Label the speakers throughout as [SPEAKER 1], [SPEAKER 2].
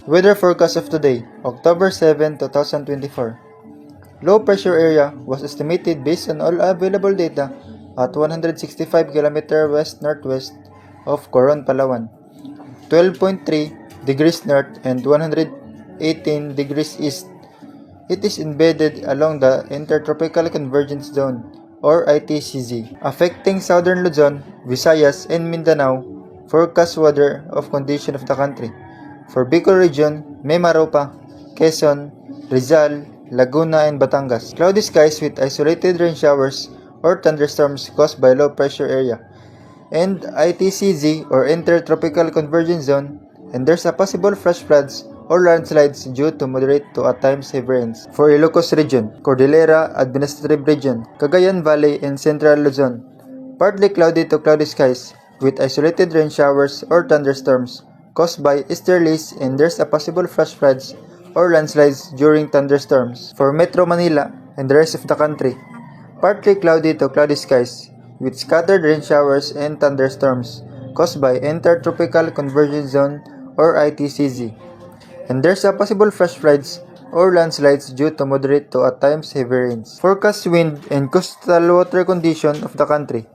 [SPEAKER 1] Weather forecast of today, October 7, 2024. Low pressure area was estimated based on all available data at 165 km west-northwest of Coron, Palawan, 12.3 degrees north and 118 degrees east. It is embedded along the Intertropical Convergence Zone or ITCZ, affecting southern Luzon, Visayas, and Mindanao. Forecast weather of condition of the country. For Bicol region, Mimaropa, Quezon, Rizal, Laguna, and Batangas. Cloudy skies with isolated rain showers or thunderstorms caused by low pressure area. And ITCZ or Intertropical Convergence Zone, and there's a possible flash floods or landslides due to moderate to at times heavy rains. For Ilocos region, Cordillera Administrative Region, Cagayan Valley, and Central Luzon, partly cloudy to cloudy skies with isolated rain showers or thunderstorms caused by easterlies, and there's a possible flash floods or landslides during thunderstorms. For Metro Manila and the rest of the country, partly cloudy to cloudy skies with scattered rain showers and thunderstorms caused by Intertropical Convergence Zone or ITCZ. And there's a possible flash floods or landslides due to moderate to at times heavy rains. Forecast wind and coastal water condition of the country.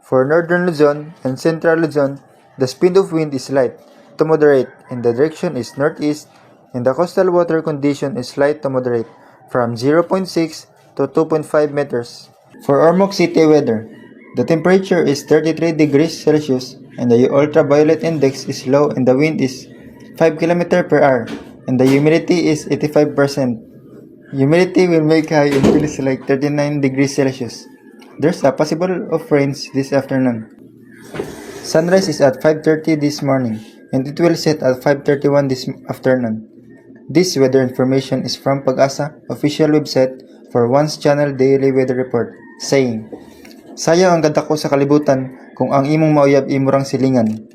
[SPEAKER 1] For northern Luzon and central Luzon, the speed of wind is light to moderate and the direction is northeast, and the coastal water condition is light to moderate from 0.6 to 2.5 meters. For Ormoc City weather, the temperature is 33 degrees Celsius and the ultraviolet index is low and the wind is 5 km per hour and the humidity is 85%. Humidity will make high and feels like 39 degrees Celsius. There's a possible of rains this afternoon. Sunrise is at 5:30 this morning and it will set at 5:31 this afternoon. This weather information is from Pag-asa official website for Once Channel Daily Weather Report, saying, "Sayang ang ganda ko sa kalibutan kung ang imong mauyab imurang silingan.